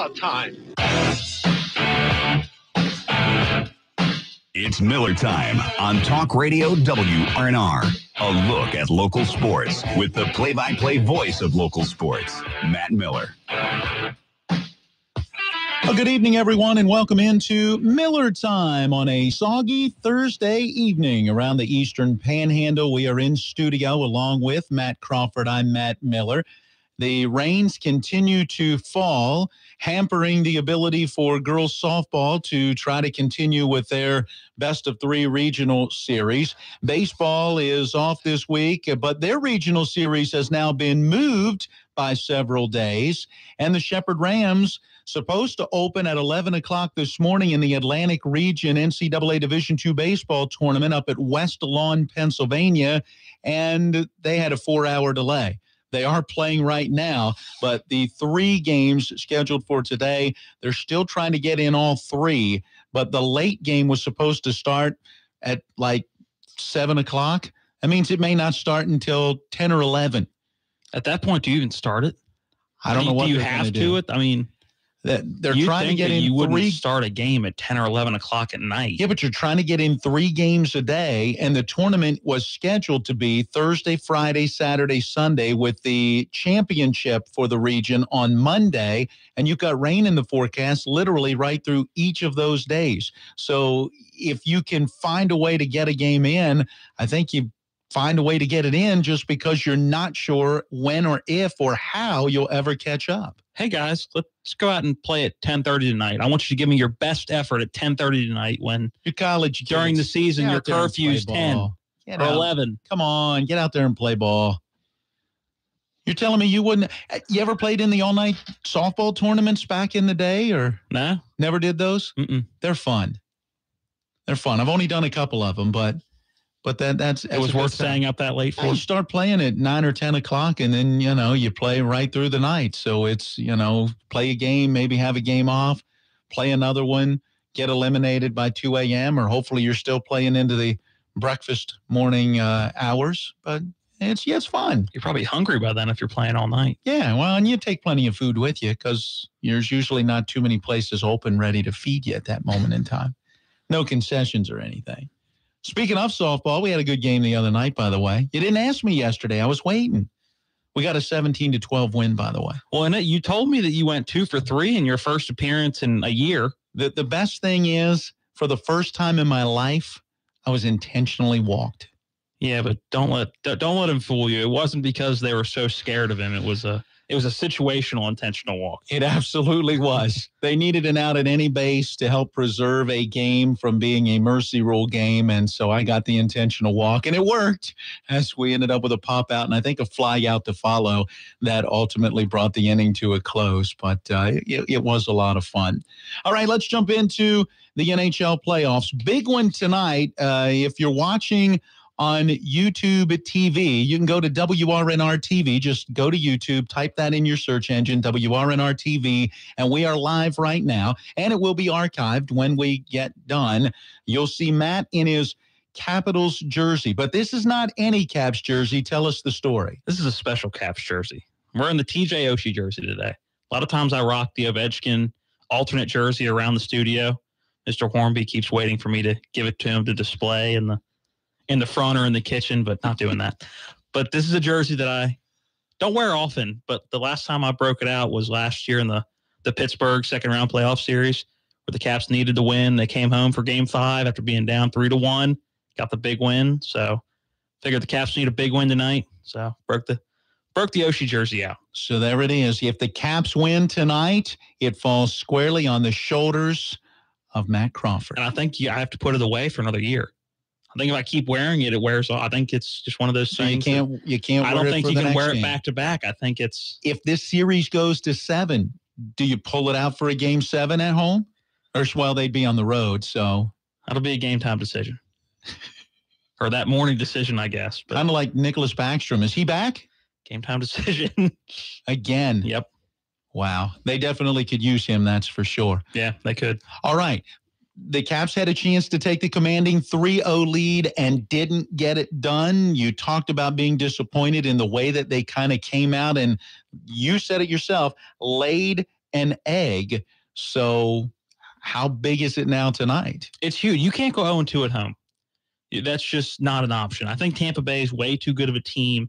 Miller time. It's Miller time on Talk Radio WRNR. A look at local sports with the play-by-play voice of local sports, Matt Miller. Well, good evening, everyone, and welcome into Miller Time on a soggy Thursday evening around the Eastern Panhandle. We are in studio along with Matt Crawford. I'm Matt Miller. The rains continue to fall, hampering the ability for girls softball to try to continue with their best-of-3 regional series. Baseball is off this week, but their regional series has now been moved by several days, and the Shepherd Rams supposed to open at 11 o'clock this morning in the Atlantic Region NCAA Division II baseball tournament up at West Lawn, Pennsylvania, and they had a 4-hour delay. They are playing right now, but the 3 games scheduled for today, they're still trying to get in all 3, but the late game was supposed to start at like 7 o'clock. That means it may not start until 10 or 11. At that point, do you even start it? I don't know what do you have to it? I mean, they're trying to get in. You wouldn't 3 start a game at 10 or 11 o'clock at night. Yeah, but you're trying to get in 3 games a day, and the tournament was scheduled to be Thursday, Friday, Saturday, Sunday, with the championship for the region on Monday, and you've got rain in the forecast literally right through each of those days. So if you can find a way to get a game in, I think you find a way to get it in, just because you're not sure when or if or how you'll ever catch up. Hey, guys, let's go out and play at 10:30 tonight. I want you to give me your best effort at 10:30 tonight when your college kids, during the season your curfew's 10 or 11. Come on, get out there and play ball. You're telling me you wouldn't – you ever played in the all-night softball tournaments back in the day, or no? Never did those? Mm-mm. They're fun. They're fun. I've only done a couple of them, but that's it was worth staying up that late for. You start playing at 9 or 10 o'clock, and then, you play right through the night. So it's, play a game, maybe have a game off, play another one, get eliminated by 2 a.m., or hopefully you're still playing into the breakfast morning hours. But it's fun. You're probably hungry by then if you're playing all night. Yeah, well, and you take plenty of food with you because there's usually not too many places open ready to feed you at that moment in time. No concessions or anything. Speaking of softball, we had a good game the other night, by the way. You didn't ask me yesterday. I was waiting. We got a 17-12 win, by the way. Well, and you told me that you went 2 for 3 in your first appearance in a year. The best thing is, for the first time in my life, I was intentionally walked. Yeah, but don't let him fool you. It wasn't because they were so scared of him. It was a situational intentional walk. It absolutely was. They needed an out at any base to help preserve a game from being a mercy rule game, and so I got the intentional walk, and it worked as we ended up with a pop out and I think a fly out to follow that ultimately brought the inning to a close, but it was a lot of fun. All right, let's jump into the NHL playoffs. Big one tonight. If you're watching on YouTube TV, you can go to WRNR TV. Just go to YouTube, type that in your search engine, WRNR TV, and we are live right now, and it will be archived when we get done. You'll see Matt in his Capitals jersey, but this is not any Caps jersey. Tell us the story. This is a special Caps jersey. We're in the TJ Oshie jersey today. A lot of times I rock the Ovechkin alternate jersey around the studio. Mr. Hornby keeps waiting for me to give it to him to display in the front or in the kitchen, but not doing that. But this is a jersey that I don't wear often, but the last time I broke it out was last year in the Pittsburgh second-round playoff series where the Caps needed to win. They came home for Game 5 after being down 3-1, got the big win. So figured the Caps need a big win tonight, so broke the Oshie jersey out. So there it is. If the Caps win tonight, it falls squarely on the shoulders of Matt Crawford. And I think I have to put it away for another year. I think if I keep wearing it, it wears off. I think it's just one of those things. You can't. I don't think you can wear it back to back. I think it's. If this series goes to 7, do you pull it out for a Game 7 at home, or they'd be on the road? So that'll be a game time decision, or that morning decision, I guess. Kind of like Nicholas Backstrom. Is he back? Game time decision again. Yep. Wow, they definitely could use him. That's for sure. Yeah, they could. All right. The Caps had a chance to take the commanding 3-0 lead and didn't get it done. You talked about being disappointed in the way that they kind of came out, and you said it yourself, laid an egg. So how big is it now tonight? It's huge. You can't go 0-2 at home. That's just not an option. I think Tampa Bay is way too good of a team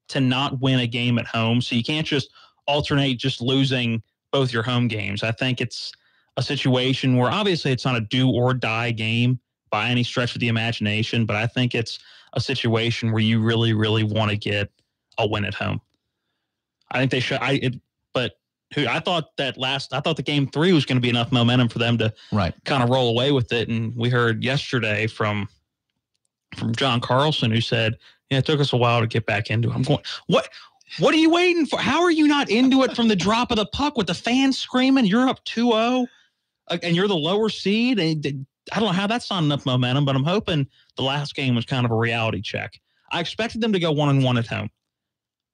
to not win a game at home. So you can't just alternate just losing both your home games. I think it's a situation where obviously it's not a do or die game by any stretch of the imagination, but I think it's a situation where you really, really want to get a win at home. I think they should. I thought the game 3 was going to be enough momentum for them to kind of roll away with it. And we heard yesterday from John Carlson, who said, yeah, it took us a while to get back into it. I'm going, what are you waiting for? How are you not into it from the drop of the puck with the fans screaming? You're up 2-0 and you're the lower seed. And I don't know how that's not enough momentum, but I'm hoping the last game was kind of a reality check. I expected them to go 1-1 at home.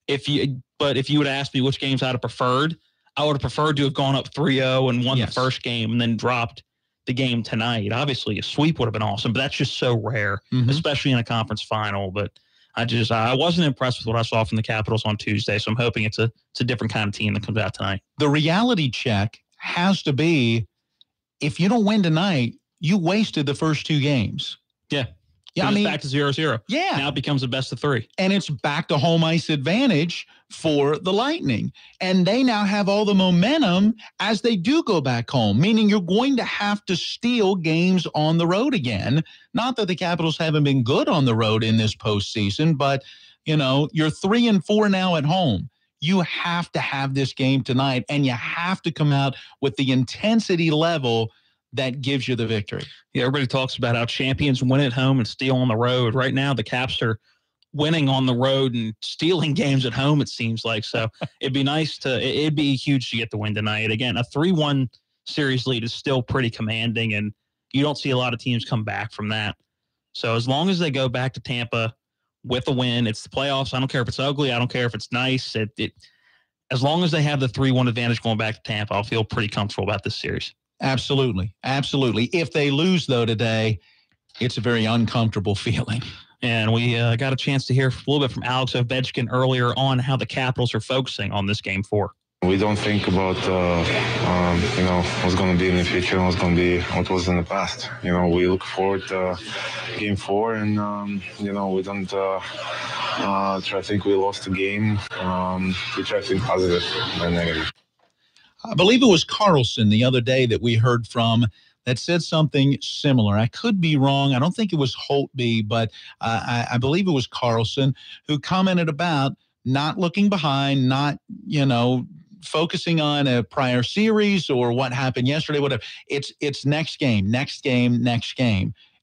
If you would ask me which games I'd have preferred, I would have preferred to have gone up 3-0 and won the first game and then dropped the game tonight. Obviously, a sweep would have been awesome, but that's just so rare, especially in a conference final. But I wasn't impressed with what I saw from the Capitals on Tuesday, so I'm hoping it's a different kind of team that comes out tonight. The reality check has to be, if you don't win tonight, you wasted the first 2 games. Yeah. Yeah, I mean, back to 0-0. Yeah. Now it becomes a best of 3. And it's back to home ice advantage for the Lightning. And they now have all the momentum as they do go back home, meaning you're going to have to steal games on the road again. Not that the Capitals haven't been good on the road in this postseason, but, you're 3-4 now at home. You have to have this game tonight, and you have to come out with the intensity level that gives you the victory. Yeah, everybody talks about how champions win at home and steal on the road. Right now, the Caps are winning on the road and stealing games at home, it seems like. So it'd be huge to get the win tonight. Again, a 3-1 series lead is still pretty commanding, and you don't see a lot of teams come back from that. So as long as they go back to Tampa with a win, it's the playoffs. I don't care if it's ugly. I don't care if it's nice. As long as they have the 3-1 advantage going back to Tampa, I'll feel pretty comfortable about this series. Absolutely. Absolutely. If they lose, though, today, it's a very uncomfortable feeling. And we got a chance to hear a little bit from Alex Ovechkin earlier on how the Capitals are focusing on this Game 4. We don't think about, what's going to be in the future and what's going to be what was in the past. We look forward to Game 4 and, we don't try to think we lost the game. We try to think positive and negative. I believe it was Carlson the other day that we heard from that said something similar. I could be wrong. I don't think it was Holtby, but I believe it was Carlson who commented about not looking behind, not, focusing on a prior series or what happened yesterday, whatever. It's next game.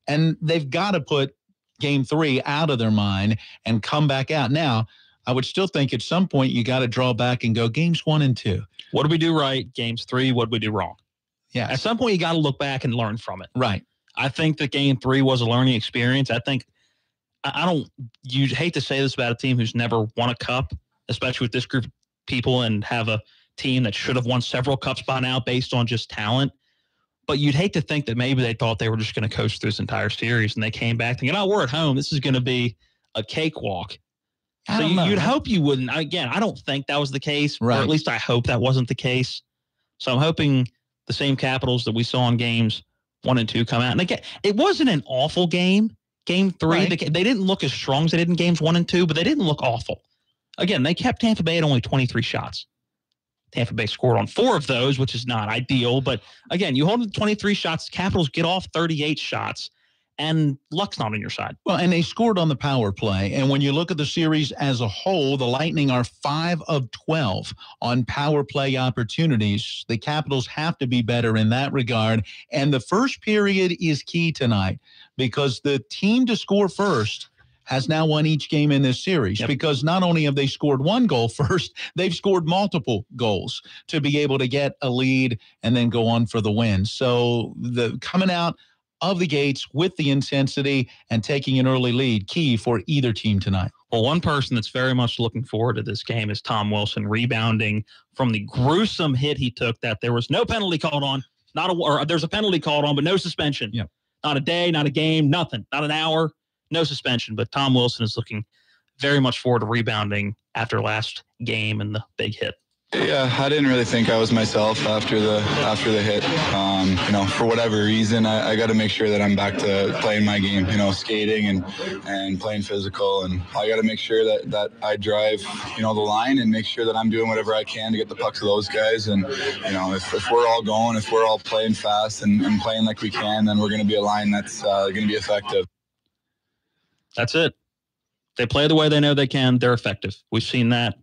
And they've got to put Game 3 out of their mind and come back out. Now, I would still think at some point you got to draw back and go games 1 and 2. What did we do right? Games 3, what did we do wrong? Yeah. At some point you got to look back and learn from it. Right. I think that Game 3 was a learning experience. I think you'd hate to say this about a team who's never won a cup, especially with this group of people, and have a team that should have won several cups by now based on just talent. But you'd hate to think that maybe they thought they were just going to coast through this entire series and they came back thinking, we're at home. This is going to be a cakewalk. So you'd hope you wouldn't. Again, I don't think that was the case, or at least I hope that wasn't the case. So I'm hoping the same Capitals that we saw in games 1 and 2 come out. And again, it wasn't an awful game. Game 3, right. They didn't look as strong as they did in games 1 and 2, but they didn't look awful. Again, they kept Tampa Bay at only 23 shots. Tampa Bay scored on 4 of those, which is not ideal. But again, you hold the 23 shots, Capitals get off 38 shots. And luck's not on your side. Well, and they scored on the power play. And when you look at the series as a whole, the Lightning are 5 of 12 on power play opportunities. The Capitals have to be better in that regard. And the first period is key tonight because the team to score first has now won each game in this series because not only have they scored 1 goal first, they've scored multiple goals to be able to get a lead and then go on for the win. So the coming out of the gates with the intensity and taking an early lead, key for either team tonight. Well, one person that's very much looking forward to this game is Tom Wilson, rebounding from the gruesome hit he took that there was no penalty called on, there's a penalty called on, but no suspension. Yep. Not a day, not a game, nothing, not an hour, no suspension. But Tom Wilson is looking very much forward to rebounding after last game and the big hit. Yeah, I didn't really think I was myself after the hit. For whatever reason, I got to make sure that I'm back to playing my game. Skating and playing physical, and I got to make sure that I drive, the line, and make sure that I'm doing whatever I can to get the puck to those guys. And if we're all going, if we're all playing fast and playing like we can, then we're going to be a line that's going to be effective. That's it. They play the way they know they can. They're effective. We've seen that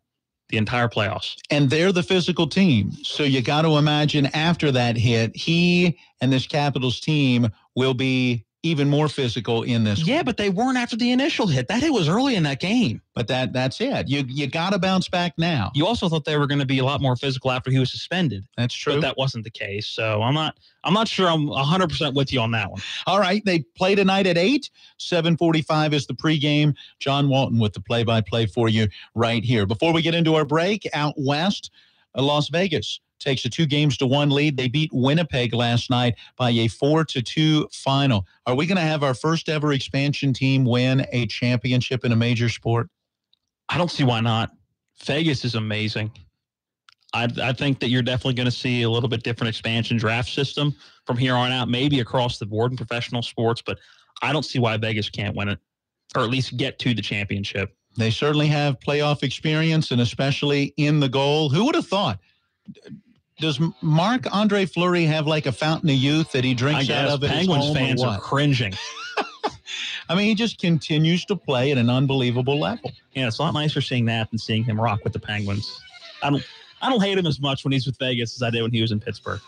the entire playoffs. And they're the physical team. So you got to imagine after that hit, he and this Capitals team will be even more physical in this. Yeah, but they weren't after the initial hit. That hit was early in that game. But that's it. You got to bounce back now. You also thought they were going to be a lot more physical after he was suspended. That's true. But that wasn't the case. So I'm not sure I'm 100% with you on that one. All right. They play tonight at 8. 7:45 is the pregame. John Walton with the play-by-play for you right here. Before we get into our break, out west, Las Vegas takes a 2-1 lead. They beat Winnipeg last night by a 4-2 final. Are we going to have our first ever expansion team win a championship in a major sport? I don't see why not. Vegas is amazing. I think that you're definitely going to see a little bit different expansion draft system from here on out, maybe across the board in professional sports, but I don't see why Vegas can't win it, or at least get to the championship. They certainly have playoff experience, and especially in the goal. Who would have thought? Does Marc-Andre Fleury have like a fountain of youth that he drinks out of? Penguins fans are cringing. I mean, he just continues to play at an unbelievable level. Yeah, it's a lot nicer seeing that than seeing him rock with the Penguins. I don't hate him as much when he's with Vegas as I did when he was in Pittsburgh.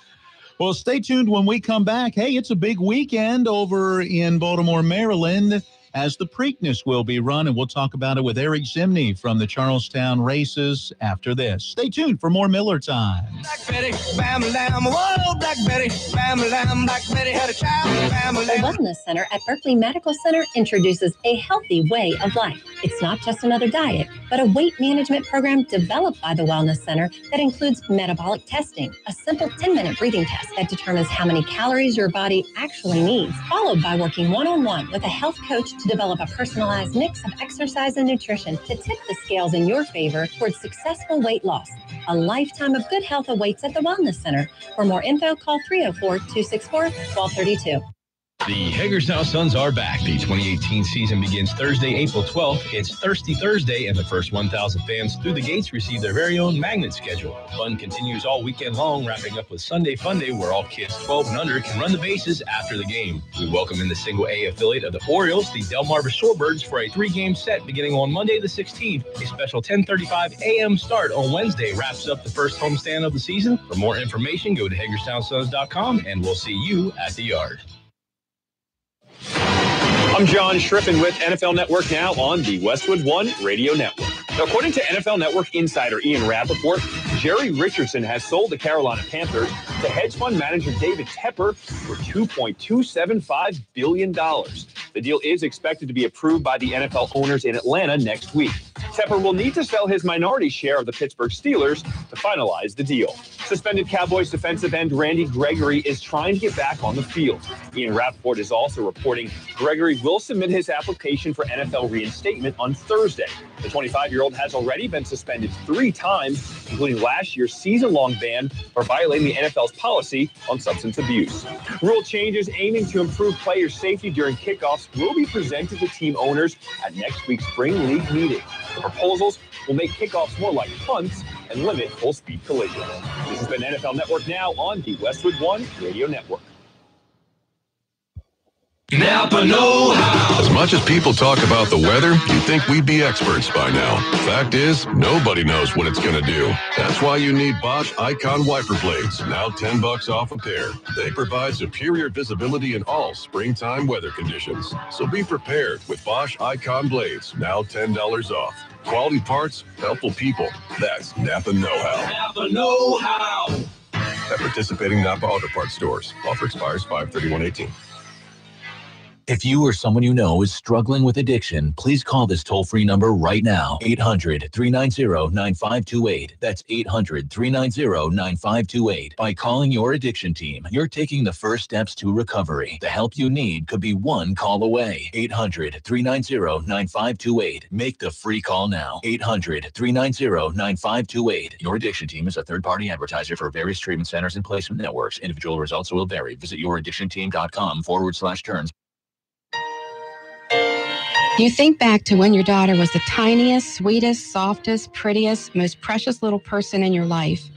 Well, stay tuned when we come back. Hey, it's a big weekend over in Baltimore, Maryland, as the Preakness will be run, and we'll talk about it with Eric Zimney from the Charlestown races after this. Stay tuned for more Miller Time. Black Betty, bam, lamb, whoa, Black Betty, bam, lamb, Black Betty had a child, bam, lamb. The Wellness Center at Berkeley Medical Center introduces a healthy way of life. It's not just another diet, but a weight management program developed by the Wellness Center that includes metabolic testing, a simple 10-minute breathing test that determines how many calories your body actually needs, followed by working one-on-one with a health coach to develop a personalized mix of exercise and nutrition to tip the scales in your favor towards successful weight loss. A lifetime of good health awaits at the Wellness Center. For more info, call 304-264-1232. The Hagerstown Suns are back. The 2018 season begins Thursday, April 12th. It's Thirsty Thursday, and the first 1,000 fans through the gates receive their very own magnet schedule. Fun continues all weekend long, wrapping up with Sunday Fun Day, where all kids 12 and under can run the bases after the game. We welcome in the Single A affiliate of the Orioles, the Delmarva Shorebirds, for a 3-game set beginning on Monday the 16th. A special 10:35 a.m. start on Wednesday wraps up the first homestand of the season. For more information, go to HagerstownSuns.com, and we'll see you at the yard. I'm John Schriffen with NFL Network Now on the Westwood One Radio Network. Now, according to NFL Network insider Ian Rappaport, Jerry Richardson has sold the Carolina Panthers to hedge fund manager David Tepper for $2.275 billion. The deal is expected to be approved by the NFL owners in Atlanta next week. Tepper will need to sell his minority share of the Pittsburgh Steelers to finalize the deal. Suspended Cowboys defensive end Randy Gregory is trying to get back on the field. Ian Rappaport is also reporting Gregory will submit his application for NFL reinstatement on Thursday. The 25-year-old has already been suspended 3 times, including last year's season-long ban for violating the NFL's policy on substance abuse. Rule changes aiming to improve players' safety during kickoffs will be presented to team owners at next week's spring league meeting. The proposals will make kickoffs more like punts and limit full-speed collisions. This has been NFL Network Now on the Westwood One Radio Network. Napa know-how. As much as people talk about the weather, you'd think we'd be experts by now. Fact is, nobody knows what it's going to do. That's why you need Bosch Icon wiper blades, now $10 off a pair. They provide superior visibility in all springtime weather conditions. So be prepared with Bosch Icon blades, now $10 off. Quality parts, helpful people. That's Napa know-how. Napa know-how. At participating Napa Auto Parts stores. Offer expires 5/31/18. If you or someone you know is struggling with addiction, please call this toll-free number right now, 800-390-9528. That's 800-390-9528. By calling your addiction team, you're taking the first steps to recovery. The help you need could be one call away. 800-390-9528. Make the free call now. 800-390-9528. Your addiction team is a third-party advertiser for various treatment centers and placement networks. Individual results will vary. Visit youraddictionteam.com/terms. You think back to when your daughter was the tiniest, sweetest, softest, prettiest, most precious little person in your life.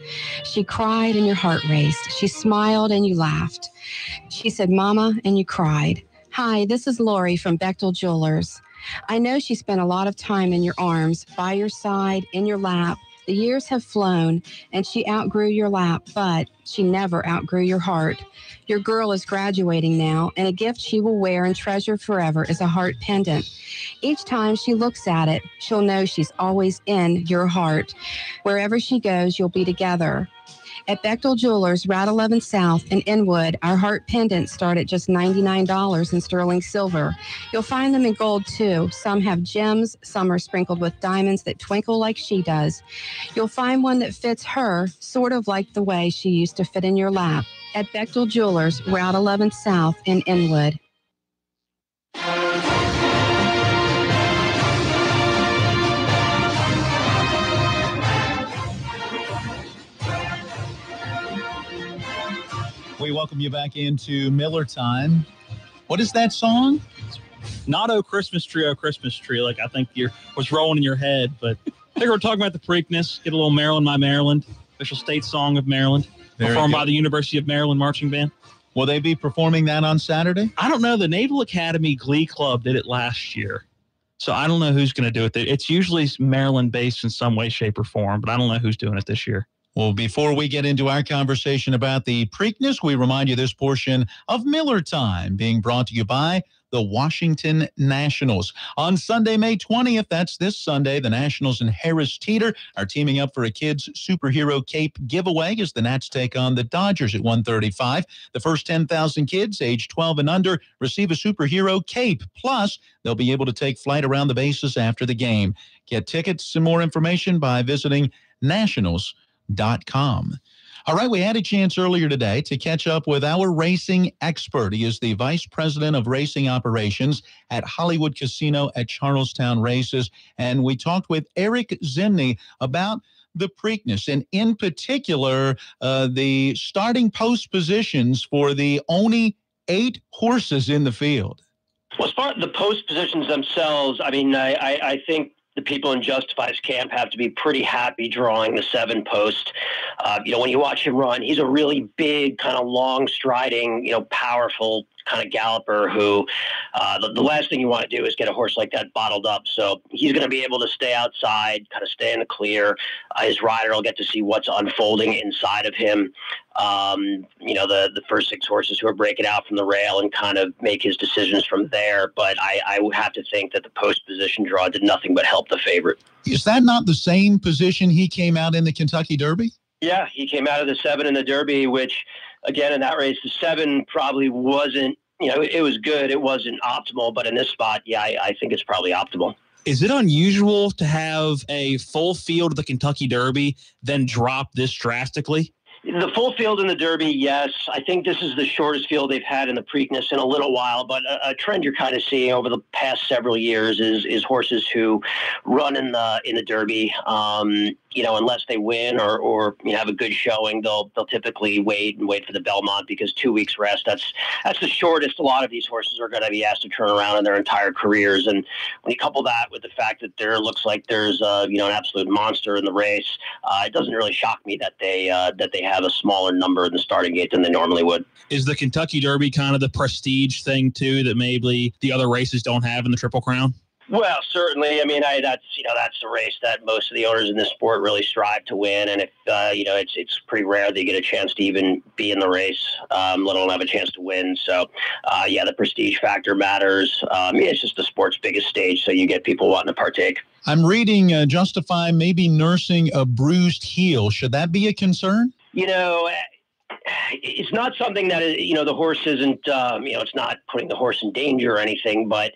She cried and your heart raced. She smiled and you laughed. She said, "Mama," and you cried. Hi, this is Lori from Bechtel Jewelers. I know she spent a lot of time in your arms, by your side, in your lap. The years have flown, and she outgrew your lap, but she never outgrew your heart. Your girl is graduating now, and a gift she will wear and treasure forever is a heart pendant. Each time she looks at it, she'll know she's always in your heart. Wherever she goes, you'll be together. At Bechtel Jewelers, Route 11 South in Inwood, our heart pendants start at just $99 in sterling silver. You'll find them in gold, too. Some have gems. Some are sprinkled with diamonds that twinkle like she does. You'll find one that fits her, sort of like the way she used to fit in your lap. At Bechtel Jewelers, Route 11 South in Inwood. We welcome you back into Miller Time. What is that song? Not "Oh Christmas Tree, Oh Christmas Tree," like I think was rolling in your head, but I think we're talking about the Preakness. Get a little Maryland, My Maryland, official state song of Maryland, performed by the University of Maryland Marching Band. Will they be performing that on Saturday? I don't know. The Naval Academy Glee Club did it last year, so I don't know who's going to do it. It's usually Maryland-based in some way, shape, or form, but I don't know who's doing it this year. Well, before we get into our conversation about the Preakness, we remind you this portion of Miller Time being brought to you by the Washington Nationals. On Sunday, May 20th, that's this Sunday, the Nationals and Harris Teeter are teaming up for a kids' superhero cape giveaway as the Nats take on the Dodgers at 1:35. The first 10,000 kids aged 12 and under receive a superhero cape. Plus, they'll be able to take flight around the bases after the game. Get tickets and more information by visiting Nationals.com. All right, we had a chance earlier today to catch up with our racing expert. He is the Vice President of Racing Operations at Hollywood Casino at Charlestown Races, and we talked with Eric Zimney about the Preakness, and in particular, the starting post positions for the only 8 horses in the field. Well, as far as the post positions themselves, I mean, I think the people in Justify's camp have to be pretty happy drawing the 7 post. When you watch him run, he's a really big, kind of long striding, powerful kind of galloper who the last thing you want to do is get a horse like that bottled up. So he's going to be able to stay outside, kind of stay in the clear. His rider will get to see what's unfolding inside of him. The first 6 horses who are breaking out from the rail and kind of make his decisions from there. But I would have to think that the post position draw did nothing but help the favorite. Is that not the same position he came out in the Kentucky Derby? Yeah, he came out of the 7 in the Derby, which, again, in that race, the 7 probably wasn't, it was good. It wasn't optimal. But in this spot, yeah, I think it's probably optimal. Is it unusual to have a full field of the Kentucky Derby, then drop this drastically? The full field in the Derby, yes. I think this is the shortest field they've had in the Preakness in a little while, but a trend you're kind of seeing over the past several years is horses who run in the Derby, unless they win or have a good showing, they'll typically wait for the Belmont, because 2 weeks rest, that's the shortest a lot of these horses are going to be asked to turn around in their entire careers. And when you couple that with the fact that there looks like there's an absolute monster in the race, it doesn't really shock me that they have a smaller number in the starting gate than they normally would. Is the Kentucky Derby kind of the prestige thing too that maybe the other races don't have in the Triple Crown? Well, certainly. I mean, that's the race that most of the owners in this sport really strive to win. And if, it's pretty rare that you get a chance to even be in the race, let alone have a chance to win. So, the prestige factor matters. It's just the sport's biggest stage, so you get people wanting to partake. I'm reading Justify maybe nursing a bruised heel. Should that be a concern? it's not something that, the horse isn't, it's not putting the horse in danger or anything, but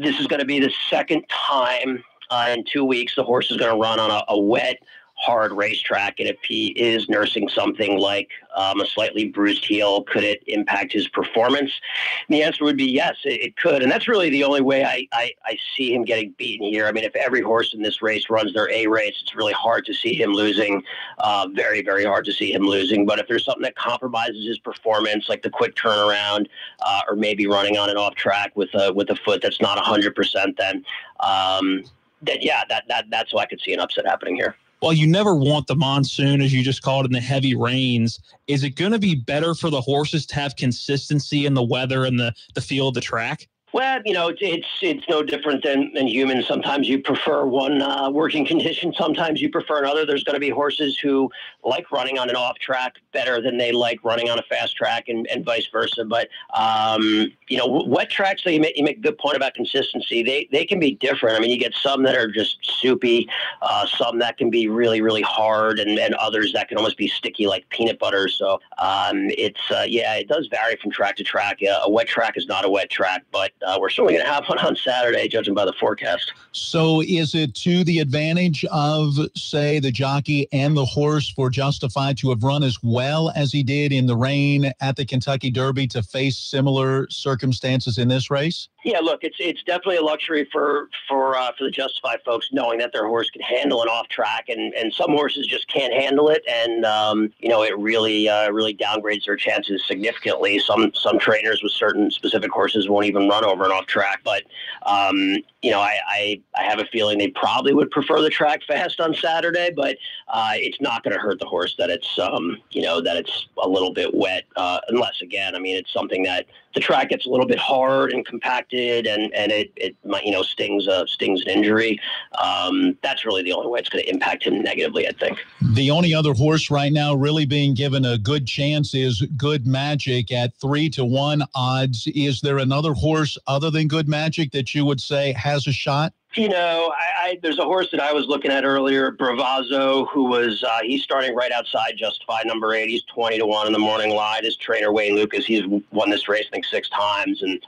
this is going to be the second time in 2 weeks the horse is going to run on a wet, hard racetrack, and if he is nursing something like a slightly bruised heel, could it impact his performance? And the answer would be yes, it could, and that's really the only way I see him getting beaten here. I mean, if every horse in this race runs their A race, it's really hard to see him losing, very, very hard to see him losing. But if there's something that compromises his performance, like the quick turnaround, or maybe running on and off track with a foot that's not 100%, then yeah, that's why I could see an upset happening here. Well, you never want the monsoon, as you just called it, and the heavy rains. Is it going to be better for the horses to have consistency in the weather and the feel of the track? Well, it's no different than humans. Sometimes you prefer one working condition. Sometimes you prefer another. There's going to be horses who like running on an off track better than they like running on a fast track, and vice versa. But, wet tracks, you make a good point about consistency. They can be different. I mean, you get some that are just soupy, some that can be really, really hard, and others that can almost be sticky like peanut butter. So it does vary from track to track. A wet track is not a wet track, but we're certainly going to have one on Saturday, judging by the forecast. So is it to the advantage of, say, the jockey and the horse for Justify to have run as well as he did in the rain at the Kentucky Derby to face similar circumstances in this race? Yeah, look, it's definitely a luxury for the Justify folks, knowing that their horse can handle an off track, and some horses just can't handle it, and it really downgrades their chances significantly. Some trainers with certain specific horses won't even run over an off track, but I have a feeling they probably would prefer the track fast on Saturday, but it's not going to hurt the horse that it's that it's a little bit wet, unless, again, I mean, it's something that the track gets a little bit hard and compacted, and it might, stings an injury. That's really the only way it's going to impact him negatively, I think. The only other horse right now really being given a good chance is Good Magic at 3-1 odds. Is there another horse other than Good Magic that you would say has a shot? There's a horse that I was looking at earlier, Bravazzo, who was he's starting right outside Justify, number 8. He's 20-1 in the morning line. His trainer, Wayne Lucas, he's won this race, I think, 6 times, and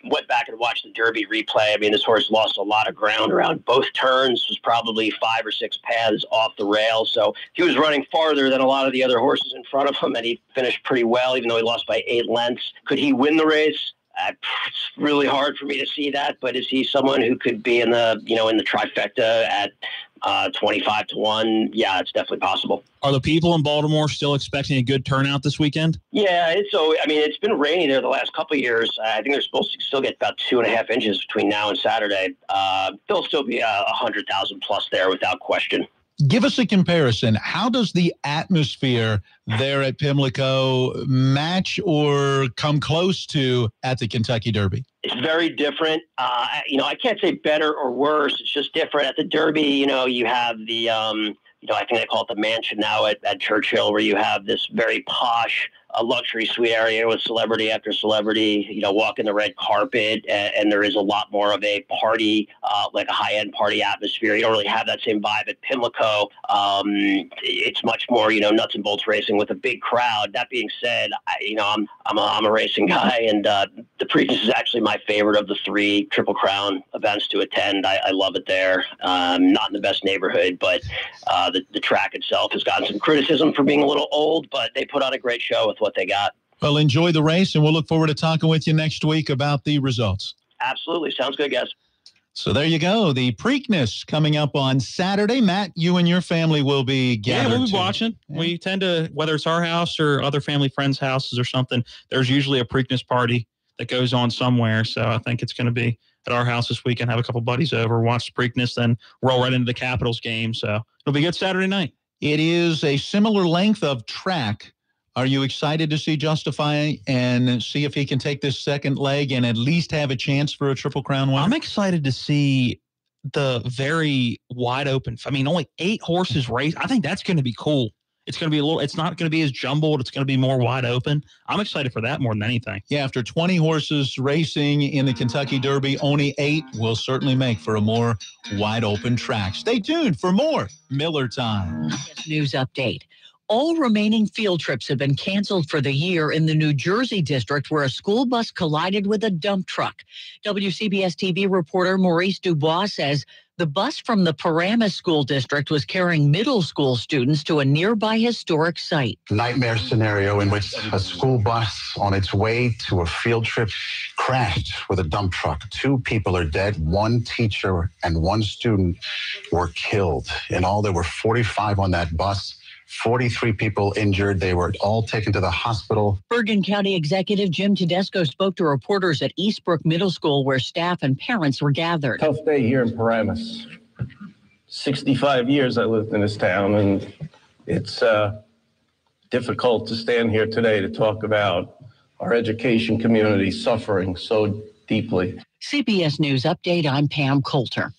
went back and watched the Derby replay. I mean, this horse lost a lot of ground around both turns, was probably 5 or 6 paths off the rail, so he was running farther than a lot of the other horses in front of him, and he finished pretty well, even though he lost by 8 lengths. Could he win the race? It's really hard for me to see that, but is he someone who could be in the trifecta at 25-1? Yeah, it's definitely possible. Are the people in Baltimore still expecting a good turnout this weekend? Yeah, it's been rainy there the last couple of years. I think they're supposed to still get about 2.5 inches between now and Saturday. There'll still be 100,000 plus there without question. Give us a comparison. How does the atmosphere there at Pimlico match or come close to at the Kentucky Derby? It's very different. I can't say better or worse. It's just different. At the Derby, you have the, I think they call it the mansion now at Churchill, where you have this very posh, a luxury suite area with celebrity after celebrity, walking the red carpet, and there is a lot more of a party, like a high-end party atmosphere. You don't really have that same vibe at Pimlico. It's much more, nuts and bolts racing with a big crowd. That being said, I'm a racing guy, and the Preakness is actually my favorite of the 3 Triple Crown events to attend. I love it there. Not in the best neighborhood, but the track itself has gotten some criticism for being a little old, but they put on a great show with what they got. Well, enjoy the race, and we'll look forward to talking with you next week about the results. Absolutely. Sounds good, guys. So there you go. The Preakness coming up on Saturday. Matt, you and your family will be gathered. Yeah, we'll be watching. Yeah. We tend to, whether it's our house or other family friends' houses or something, there's usually a Preakness party that goes on somewhere. So I think it's going to be at our house this weekend, have a couple buddies over, watch the Preakness, then roll right into the Capitals game. So it'll be a good Saturday night. It is a similar length of track. Are you excited to see Justify and see if he can take this second leg and at least have a chance for a Triple Crown win? I'm excited to see the very wide open. I mean, only 8 horses race. I think that's going to be cool. It's going to be it's not going to be as jumbled. It's going to be more wide open. I'm excited for that more than anything. Yeah, after 20 horses racing in the Kentucky Derby, only 8 will certainly make for a more wide open track. Stay tuned for more Miller Time. News update. All remaining field trips have been canceled for the year in the New Jersey district where a school bus collided with a dump truck. WCBS TV reporter Maurice Dubois says the bus from the Paramus School District was carrying middle school students to a nearby historic site. Nightmare scenario in which a school bus on its way to a field trip crashed with a dump truck. 2 people are dead. 1 teacher and 1 student were killed. In all, there were 45 on that bus. 43 people injured. They were all taken to the hospital. Bergen County Executive Jim Tedesco spoke to reporters at Eastbrook Middle School where staff and parents were gathered. Tough day here in Paramus. 65 years I lived in this town, and it's difficult to stand here today to talk about our education community suffering so deeply. CBS News Update, I'm Pam Coulter.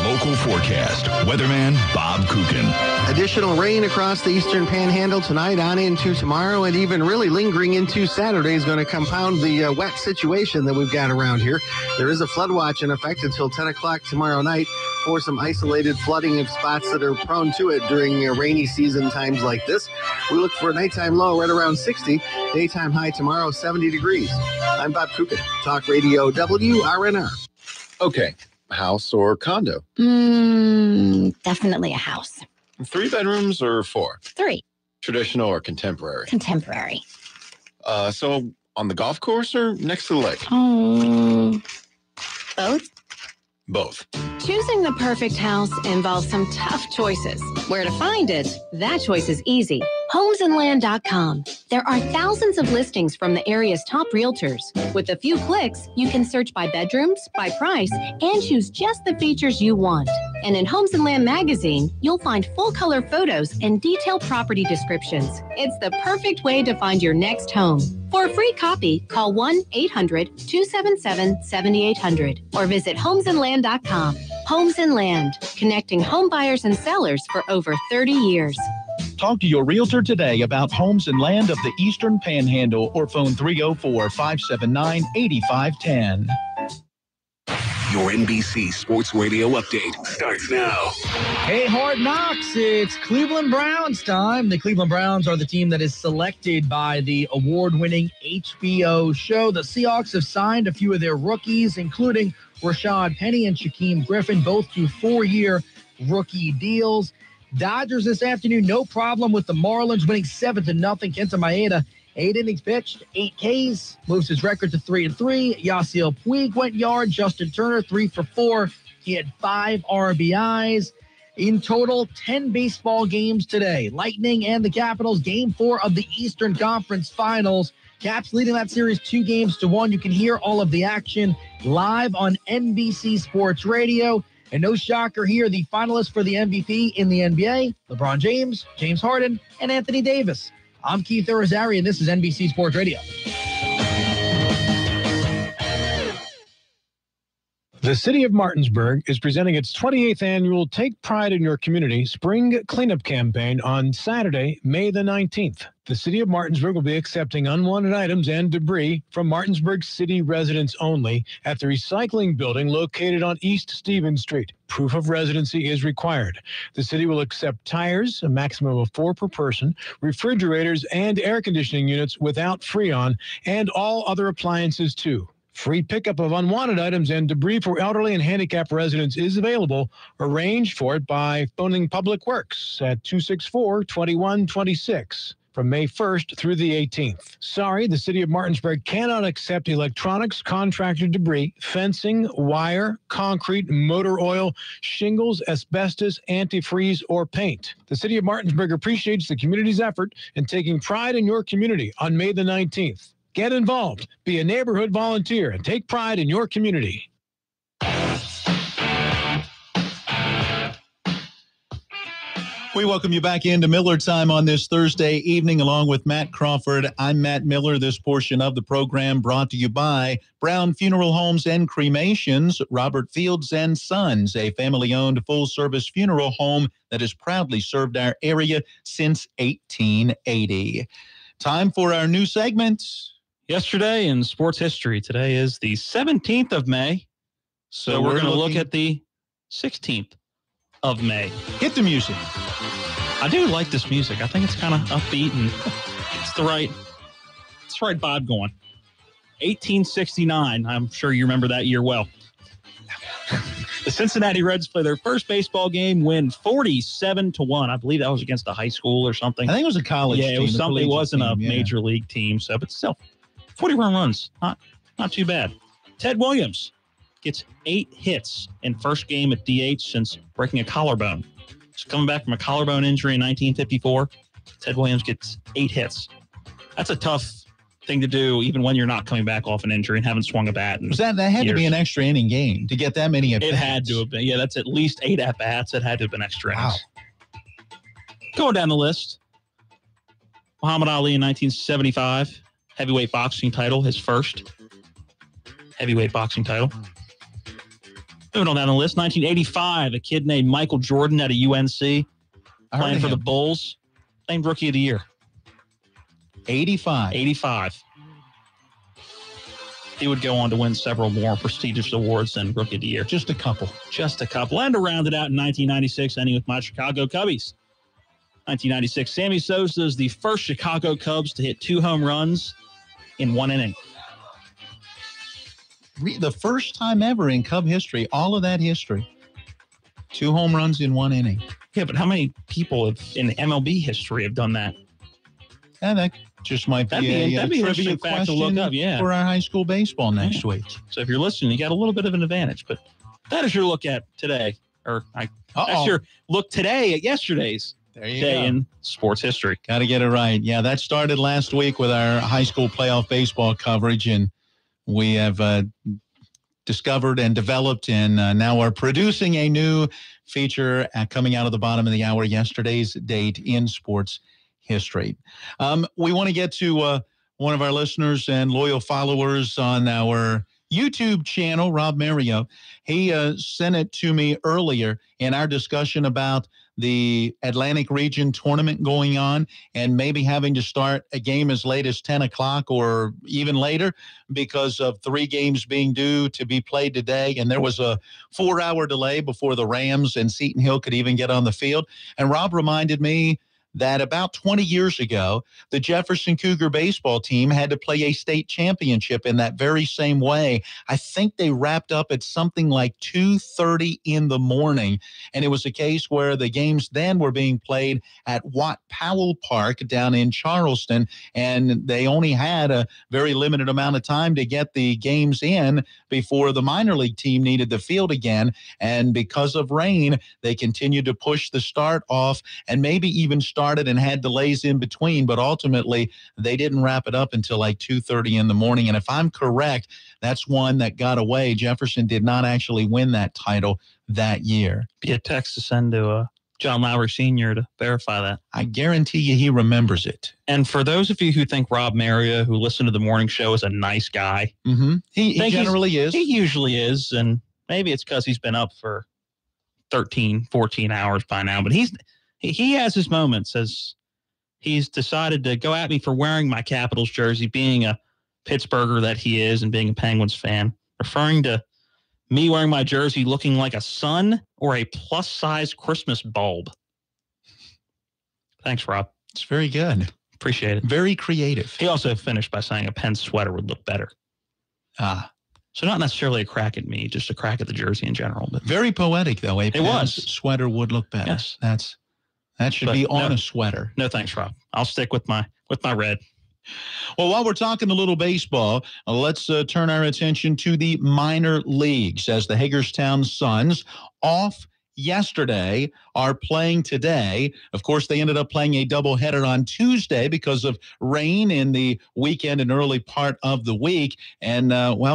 Local forecast. Weatherman Bob Kukin. Additional rain across the eastern panhandle tonight on into tomorrow, and even really lingering into Saturday is going to compound the wet situation that we've got around here. There is a flood watch in effect until 10 o'clock tomorrow night for some isolated flooding of spots that are prone to it during rainy season times like this. We look for a nighttime low right around 60, daytime high tomorrow 70 degrees. I'm Bob Kukin, Talk Radio WRNR. Okay. House or condo? Definitely a house. 3 bedrooms or 4? 3. Traditional or contemporary? Contemporary. So on the golf course or next to the lake? Both. Both. Choosing the perfect house involves some tough choices. Where to find it? That choice is easy. Homesandland.com. There are thousands of listings from the area's top realtors. With a few clicks, you can search by bedrooms, by price, and choose just the features you want. And in Homes and Land magazine, you'll find full-color photos and detailed property descriptions. It's the perfect way to find your next home. For a free copy, call 1-800-277-7800 or visit homesandland.com. Homes and Land, connecting home buyers and sellers for over 30 years. Talk to your realtor today about Homes and Land of the Eastern Panhandle or phone 304-579-8510. Your NBC Sports Radio update starts now. Hey, Hard Knocks, it's Cleveland Browns time. The Cleveland Browns are the team that is selected by the award-winning HBO show. The Seahawks have signed a few of their rookies, including Rashad Penny and Shaquem Griffin, both to 4-year rookie deals. Dodgers this afternoon, no problem with the Marlins winning 7-0. Kenta Maeda, 8 innings pitched, 8 Ks, moves his record to 3-3. Yasiel Puig went yard. Justin Turner, 3 for 4. He had 5 RBIs. In total, 10 baseball games today. Lightning and the Capitals, Game 4 of the Eastern Conference Finals. Caps leading that series 2-1. You can hear all of the action live on NBC Sports Radio. And no shocker here, the finalists for the MVP in the NBA, LeBron James, James Harden, and Anthony Davis. I'm Keith Urizari, and this is NBC Sports Radio. The City of Martinsburg is presenting its 28th annual Take Pride in Your Community Spring Cleanup Campaign on Saturday, May the 19th. The City of Martinsburg will be accepting unwanted items and debris from Martinsburg City residents only at the recycling building located on East Stevens Street. Proof of residency is required. The city will accept tires, a maximum of 4 per person, refrigerators and air conditioning units without Freon, and all other appliances too. Free pickup of unwanted items and debris for elderly and handicapped residents is available. Arrange for it by phoning Public Works at 264-2126 from May 1st through the 18th. Sorry, the City of Martinsburg cannot accept electronics, contractor debris, fencing, wire, concrete, motor oil, shingles, asbestos, antifreeze, or paint. The City of Martinsburg appreciates the community's effort in taking pride in your community on May the 19th. Get involved, be a neighborhood volunteer, and take pride in your community. We welcome you back into Miller Time on this Thursday evening along with Matt Crawford. I'm Matt Miller. This portion of the program brought to you by Brown Funeral Homes and Cremations, Robert Fields and Sons, a family-owned full-service funeral home that has proudly served our area since 1880. Time for our new segment. Yesterday in sports history, today is the 17th of May, So we're going to look at the 16th of May. Hit the music. I do like this music. I think it's kind of upbeat and it's the right vibe going. 1869. I'm sure you remember that year well. The Cincinnati Reds play their first baseball game, win 47-1. I believe that was against a high school or something. I think it was a college team. Yeah, it was something. It wasn't a team, major league team. So, but still, 41 runs. Not too bad. Ted Williams gets 8 hits in first game at DH since breaking a collarbone. He's coming back from a collarbone injury in 1954. Ted Williams gets 8 hits. That's a tough thing to do, even when you're not coming back off an injury and haven't swung a bat. That had to be an extra inning game to get that many at-bats. It had to have been. Yeah, that's at least 8 at-bats. It had to have been extra innings. Going down the list, Muhammad Ali in 1975, heavyweight boxing title, his first heavyweight boxing title. Moving on down the list, 1985, a kid named Michael Jordan out of UNC, playing for the Bulls, named Rookie of the Year. 85. He would go on to win several more prestigious awards than Rookie of the Year. Just a couple. And to round it out in 1996, ending with my Chicago Cubbies. 1996, Sammy Sosa is the first Chicago Cubs to hit 2 home runs in 1 inning. The first time ever in Cub history, all of that history. 2 home runs in 1 inning. Yeah, but how many people in MLB history have done that? And that just might be a trivia question to look up, for our high school baseball next week. So if you're listening, you got a little bit of an advantage. But that is your look at today. That's your look today at yesterday's day in sports history. Got to get it right. Yeah, that started last week with our high school playoff baseball coverage. And we have discovered and developed and now are producing a new feature coming out of the bottom of the hour, yesterday's date in sports history. We want to get to one of our listeners and loyal followers on our YouTube channel, Rob Mario. He sent it to me earlier in our discussion about the Atlantic Region tournament going on and maybe having to start a game as late as 10 o'clock or even later because of 3 games being due to be played today. And there was a 4-hour delay before the Rams and Seton Hill could even get on the field. And Rob reminded me that about 20 years ago, the Jefferson Cougar baseball team had to play a state championship in that very same way. I think they wrapped up at something like 2:30 in the morning. And it was a case where the games then were being played at Watt Powell Park down in Charleston. And they only had a very limited amount of time to get the games in before the minor league team needed the field again. And because of rain, they continued to push the start off and maybe even started and had delays in between, but ultimately they didn't wrap it up until like 2:30 in the morning. And if I'm correct, that's one that got away. Jefferson did not actually win that title that year. Be a text to send to John Lowry Sr. to verify that. I guarantee you he remembers it. And for those of you who think Rob Mario, who listen to the morning show, is a nice guy, he generally is. He usually is, and maybe it's because he's been up for 13, 14 hours by now, but he has his moments as he's decided to go at me for wearing my Capitals jersey, being a Pittsburgher that he is and being a Penguins fan, referring to me wearing my jersey looking like a sun or a plus-size Christmas bulb. Thanks, Rob. It's very good. Appreciate it. Very creative. He also finished by saying a Penn sweater would look better. So not necessarily a crack at me, just a crack at the jersey in general. But very poetic, though. It was. Sweater would look better. Yes. That should be on a sweater. No, thanks, Rob. I'll stick with my red. Well, while we're talking a little baseball, let's turn our attention to the minor leagues as the Hagerstown Suns off yesterday are playing today. Of course, they ended up playing a doubleheader on Tuesday because of rain in the weekend and early part of the week. And,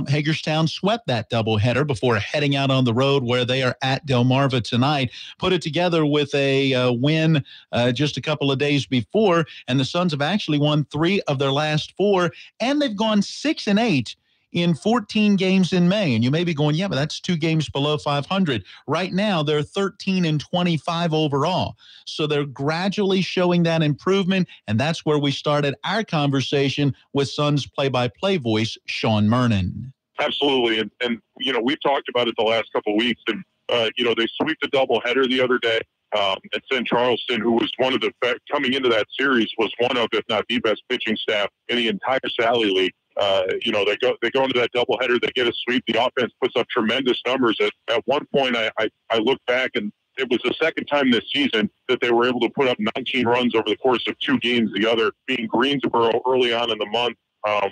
Hagerstown swept that doubleheader before heading out on the road where they are at Delmarva tonight. Put it together with a win just a couple of days before, and the Suns have actually won 3 of their last 4, and they've gone 6-8 in 14 games in May. And you may be going, yeah, but that's 2 games below 500. Right now, they're 13-25 overall. So they're gradually showing that improvement. And that's where we started our conversation with Suns play-by-play voice, Sean Mernon. Absolutely. And we've talked about it the last couple of weeks. And, they sweep the doubleheader the other day. And St. Charleston, who was one of the coming into that series, was one of, if not the best pitching staff in the entire Sally League. They go into that doubleheader, they get a sweep. The offense puts up tremendous numbers. At one point, I look back, and it was the second time this season that they were able to put up 19 runs over the course of 2 games. The other being Greensboro early on in the month.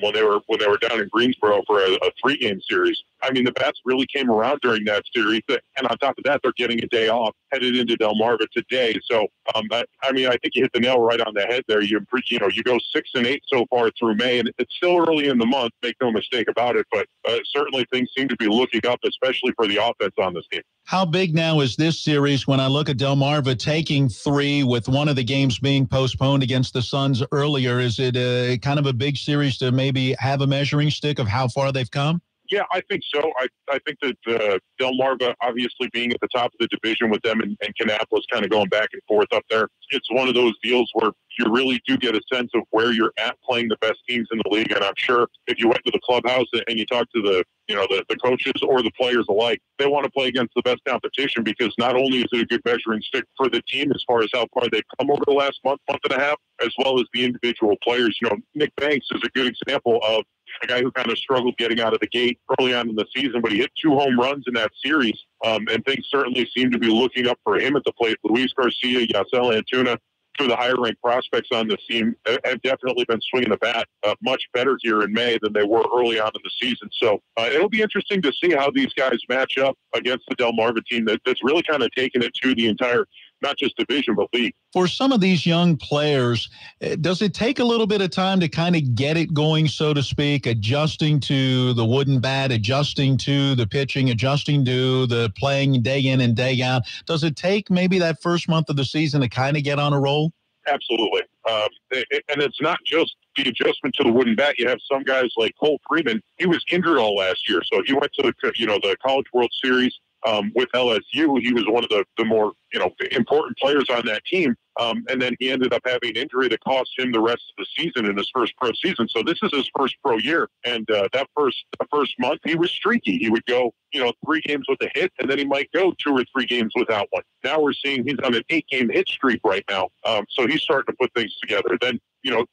When they were down in Greensboro for a 3-game series. I mean, the bats really came around during that series, and on top of that, they're getting a day off headed into Delmarva today. So, I think you hit the nail right on the head there. You go 6-8 so far through May, and it's still early in the month. Make no mistake about it, but certainly things seem to be looking up, especially for the offense on this team. How big now is this series when I look at Delmarva taking 3 with one of the games being postponed against the Suns earlier? Is it kind of a big series to maybe have a measuring stick of how far they've come? Yeah, I think so. I think that Delmarva, obviously being at the top of the division with them and Kannapolis kind of going back and forth up there, it's one of those deals where you really do get a sense of where you're at playing the best teams in the league. And I'm sure if you went to the clubhouse and you talked to the coaches or the players alike, they want to play against the best competition, because not only is it a good measuring stick for the team as far as how far they've come over the last month and a half, as well as the individual players. Nick Banks is a good example of a guy who kind of struggled getting out of the gate early on in the season, but he hit 2 home runs in that series, and things certainly seem to be looking up for him at the plate. Luis Garcia, Yasel Antuna, 2 of the higher-ranked prospects on this team, have definitely been swinging the bat much better here in May than they were early on in the season. So it'll be interesting to see how these guys match up against the Delmarva team that's really kind of taken it to the entire, not just division, but league. For some of these young players, does it take a little bit of time to kind of get it going, so to speak, adjusting to the wooden bat, adjusting to the pitching, adjusting to the playing day in and day out? Does it take maybe that first month of the season to kind of get on a roll? Absolutely. And it's not just the adjustment to the wooden bat. You have some guys like Cole Freeman. He was injured all last year, so he went to the College World Series with LSU. He was one of the more important players on that team. And then he ended up having an injury that cost him the rest of the season in his first pro season. So this is his first pro year. And the first month, he was streaky. He would go, 3 games with a hit, and then he might go 2 or 3 games without one. Now we're seeing he's on an 8-game hit streak right now. So he's starting to put things together. Then,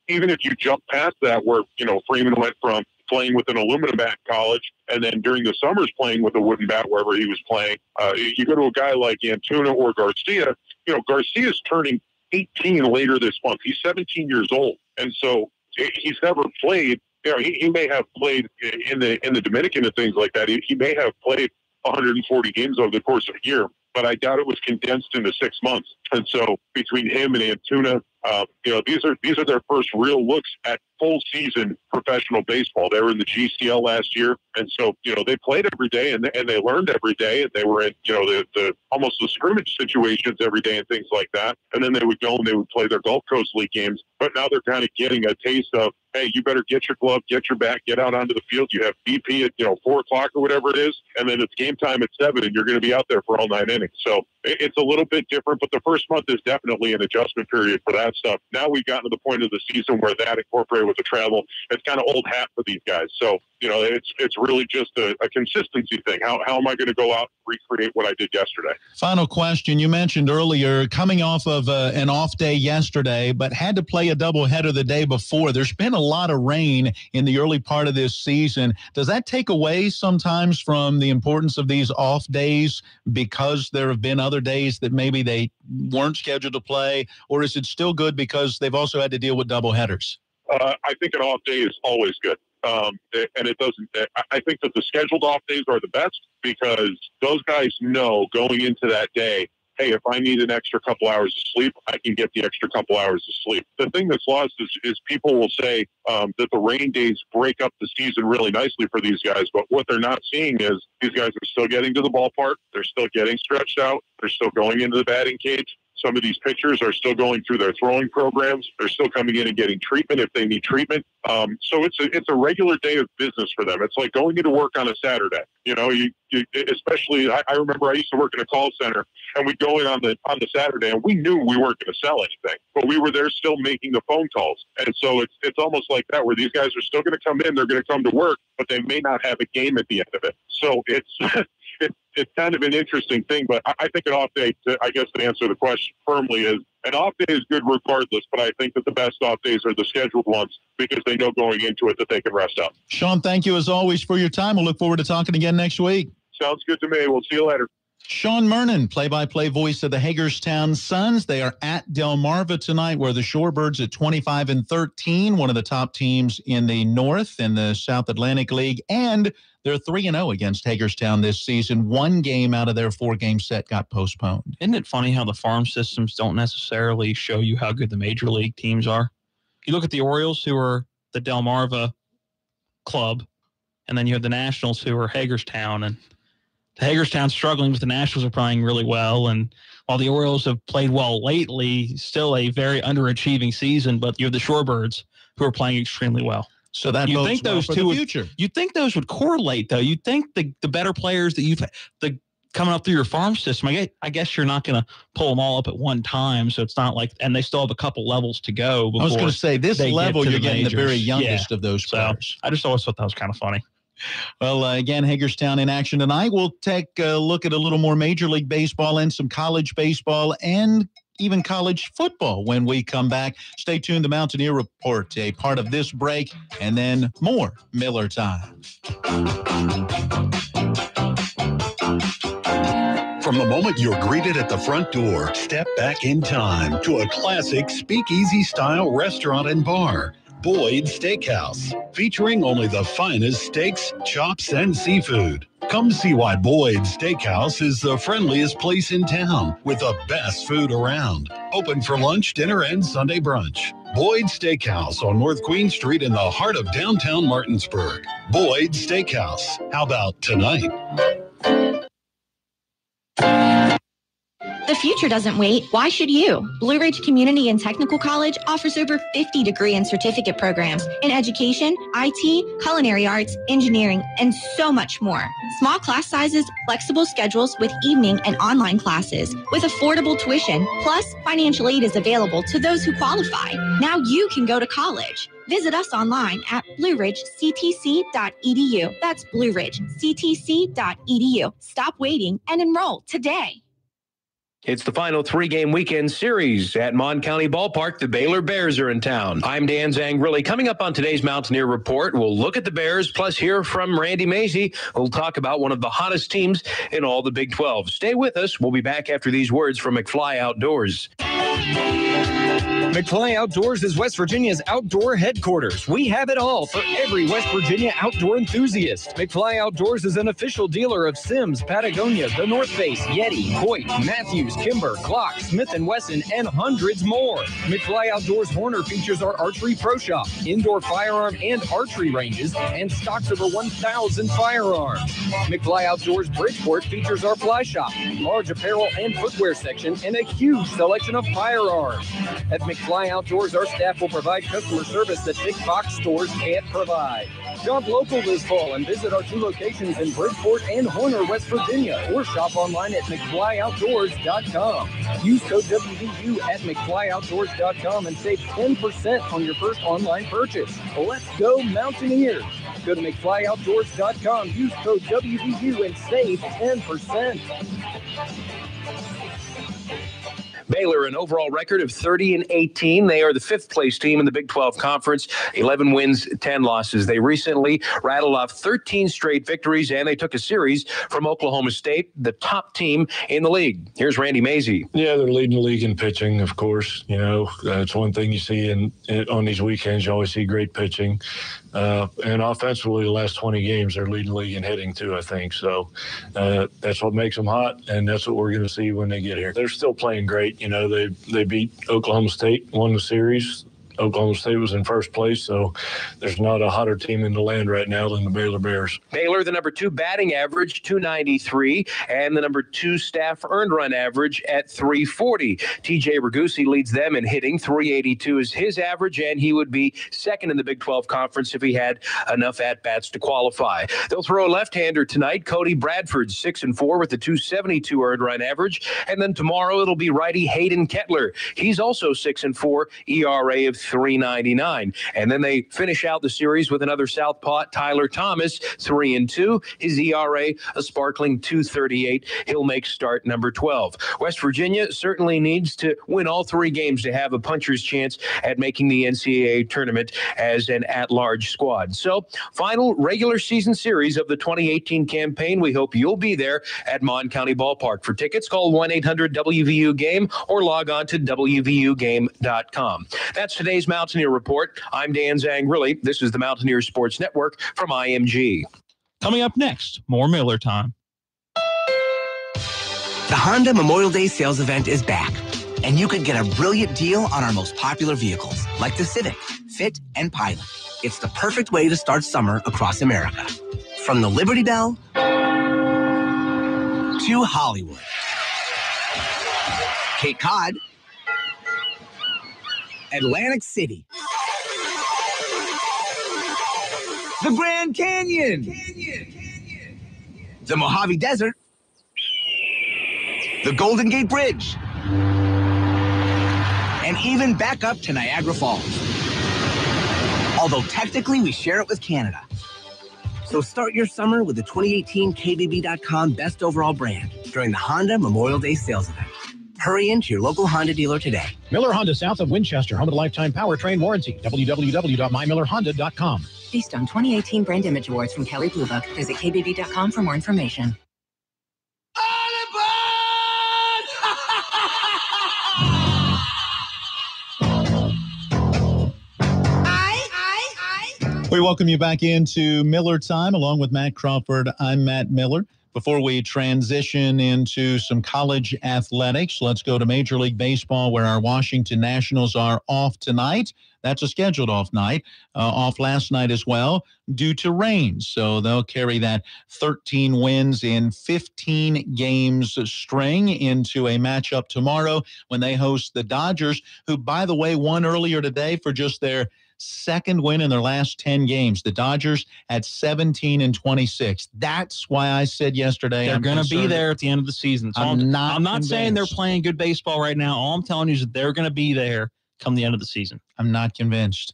even if you jump past that, where, Freeman went from playing with an aluminum bat in college, and then during the summers playing with a wooden bat wherever he was playing, you go to a guy like Antuna or Garcia. Garcia's turning 18 later this month. He's 17 years old, and so he's never played. He may have played in the Dominican and things like that. He may have played 140 games over the course of a year, but I doubt it was condensed into 6 months. And so between him and Antuna, these are their first real looks at full season professional baseball. They were in the GCL last year, and so they played every day and they learned every day, and they were in the almost the scrimmage situations every day and things like that. And then they would go and they would play their Gulf Coast League games. But now they're kind of getting a taste of, hey, you better get your glove, get your bat, get out onto the field. You have BP at 4 o'clock or whatever it is, and then it's game time at 7, and you're going to be out there for all 9 innings. So it's a little bit different, but the first month is definitely an adjustment period for that stuff. Now we've gotten to the point of the season where that incorporated with the travel, it's kind of old hat for these guys. So it's really just a consistency thing. How am I going to go out and recreate what I did yesterday? Final question. You mentioned earlier coming off of an off day yesterday, but had to play a doubleheader the day before. There's been a lot of rain in the early part of this season. Does that take away sometimes from the importance of these off days because there have been other days that maybe they weren't scheduled to play, or is it still good because they've also had to deal with doubleheaders? I think an off day is always good. And it doesn't, I think that the scheduled off days are the best because those guys know going into that day, hey, if I need an extra couple hours of sleep, I can get the extra couple hours of sleep. The thing that's lost is people will say that the rain days break up the season really nicely for these guys. But what they're not seeing is these guys are still getting to the ballpark. They're still getting stretched out. They're still going into the batting cage. Some of these pitchers are still going through their throwing programs. They're still coming in and getting treatment if they need treatment. So it's a regular day of business for them. It's like going into work on a Saturday. Especially, I remember I used to work in a call center, and we'd go in on the Saturday, and we knew we weren't going to sell anything, but we were there still making the phone calls. And so it's almost like that, where these guys are still going to come in, they're going to come to work, but they may not have a game at the end of it. So it's it's kind of an interesting thing. But I think an off day, I guess to answer the question firmly, is an off day is good regardless. But I think that the best off days are the scheduled ones because they know going into it that they can rest up. Sean, thank you as always for your time. We'll look forward to talking again next week. Sounds good to me. We'll see you later. Sean Murnan, play-by-play voice of the Hagerstown Suns. They are at Delmarva tonight, where the Shorebirds at 25-13, one of the top teams in the North in the South Atlantic League, and they're 3-0 against Hagerstown this season. One game out of their 4-game set got postponed. Isn't it funny how the farm systems don't necessarily show you how good the major league teams are? You look at the Orioles, who are the Delmarva club, and then you have the Nationals, who are Hagerstown, and the Hagerstown's struggling, but the Nationals are playing really well. And while the Orioles have played well lately, still a very underachieving season, but you have the Shorebirds, who are playing extremely well. So that you bodes think well those for two the future. You'd think those would correlate, though. You'd think the better players that you've coming up through your farm system, I guess you're not going to pull them all up at one time. So it's not like, and they still have a couple levels to go. I was going to say, this level, you're getting the very youngest of those players. I just always thought that was kind of funny. Well, again, Hagerstown in action tonight. We'll take a look at a little more Major League Baseball and some college baseball and even college football when we come back. Stay tuned. The Mountaineer Report, a part of this break, and then more Miller Time. From the moment you're greeted at the front door, step back in time to a classic speakeasy-style restaurant and bar. Boyd's Steakhouse, featuring only the finest steaks, chops, and seafood. Come see why Boyd's Steakhouse is the friendliest place in town with the best food around. Open for lunch, dinner, and Sunday brunch. Boyd's Steakhouse on North Queen Street in the heart of downtown Martinsburg. Boyd's Steakhouse. How about tonight? The future doesn't wait. Why should you? Blue Ridge Community and Technical College offers over 50 degree and certificate programs in education, IT, culinary arts, engineering, and so much more. Small class sizes, flexible schedules with evening and online classes with affordable tuition, plus financial aid is available to those who qualify. Now you can go to college. Visit us online at blueridgectc.edu. That's blueridgectc.edu. Stop waiting and enroll today. It's the final 3-game weekend series at Mon County Ballpark. The Baylor Bears are in town. I'm Dan Zangrilli. Coming up on today's Mountaineer Report, we'll look at the Bears, plus hear from Randy Mazie. We'll talk about one of the hottest teams in all the Big 12. Stay with us. We'll be back after these words from McFly Outdoors. McFly Outdoors is West Virginia's outdoor headquarters. We have it all for every West Virginia outdoor enthusiast. McFly Outdoors is an official dealer of Simms, Patagonia, The North Face, Yeti, Hoyt, Matthews, Kimber, Glock, Smith & Wesson, and hundreds more. McFly Outdoors Horner features our Archery Pro Shop, indoor firearm and archery ranges, and stocks over 1,000 firearms. McFly Outdoors Bridgeport features our fly shop, large apparel and footwear section, and a huge selection of firearms. At McFly Outdoors, our staff will provide customer service that big box stores can't provide. Shop local this fall and visit our 2 locations in Bridgeport and Horner, West Virginia, or shop online at McFlyOutdoors.com. Use code WVU at McFlyOutdoors.com and save 10% on your first online purchase. Let's go Mountaineers! Go to McFlyOutdoors.com, use code WVU and save 10%. Baylor, an overall record of 30-18. They are the 5th place team in the Big 12 Conference, 11 wins, 10 losses. They recently rattled off 13 straight victories, and they took a series from Oklahoma State, the top team in the league. Here's Randy Mazie. Yeah, they're leading the league in pitching, of course. You know, that's one thing you see on these weekends. You always see great pitching. And offensively, the last 20 games, they're leading the league in hitting, too, I think. So that's what makes them hot, and that's what we're going to see when they get here. They're still playing great. You know, they beat Oklahoma State, won the series. Oklahoma State was in first place, so there's not a hotter team in the land right now than the Baylor Bears. Baylor, the number 2 batting average, 293, and the number 2 staff earned run average at 340. TJ Ragusi leads them in hitting. 382 is his average, and he would be second in the Big 12 Conference if he had enough at-bats to qualify. They'll throw a left-hander tonight. Cody Bradford, 6-4 with the 272 earned run average, and then tomorrow it'll be righty Hayden Kettler. He's also 6-4, ERA of 3.99. And then they finish out the series with another southpaw, Tyler Thomas, 3-2. His ERA, a sparkling 2.38. He'll make start number 12. West Virginia certainly needs to win all 3 games to have a puncher's chance at making the NCAA tournament as an at-large squad. So, final regular season series of the 2018 campaign. We hope you'll be there at Mon County Ballpark. For tickets, call 1-800-WVU-GAME or log on to WVUGame.com. That's today's Mountaineer Report. I'm Dan Zangrilli. This is the Mountaineer Sports Network from IMG. Coming up next, more Miller Time. The Honda Memorial Day sales event is back, and you could get a brilliant deal on our most popular vehicles, like the Civic, Fit, and Pilot. It's the perfect way to start summer across America. From the Liberty Bell to Hollywood, Cape Cod, Atlantic City, the Grand Canyon, the Mojave Desert, the Golden Gate Bridge, and even back up to Niagara Falls. Although technically we share it with Canada. So start your summer with the 2018 KBB.com Best Overall Brand during the Honda Memorial Day sales event. Hurry into your local Honda dealer today. Miller Honda south of Winchester, home of the lifetime powertrain warranty. www.mymillerhonda.com. Based on 2018 Brand Image Awards from Kelly Blue Book, visit KBB.com for more information. We welcome you back into Miller Time along with Matt Crawford. I'm Matt Miller. Before we transition into some college athletics, let's go to Major League Baseball, where our Washington Nationals are off tonight. That's a scheduled off night, off last night as well, due to rain. So they'll carry that 13 wins in 15 games string into a matchup tomorrow when they host the Dodgers, who, by the way, won earlier today for just their second win in their last 10 games. The Dodgers at 17-26. That's why I said yesterday they're going to be there at the end of the season. So I'm not saying they're playing good baseball right now. All I'm telling you is that they're going to be there come the end of the season. I'm not convinced.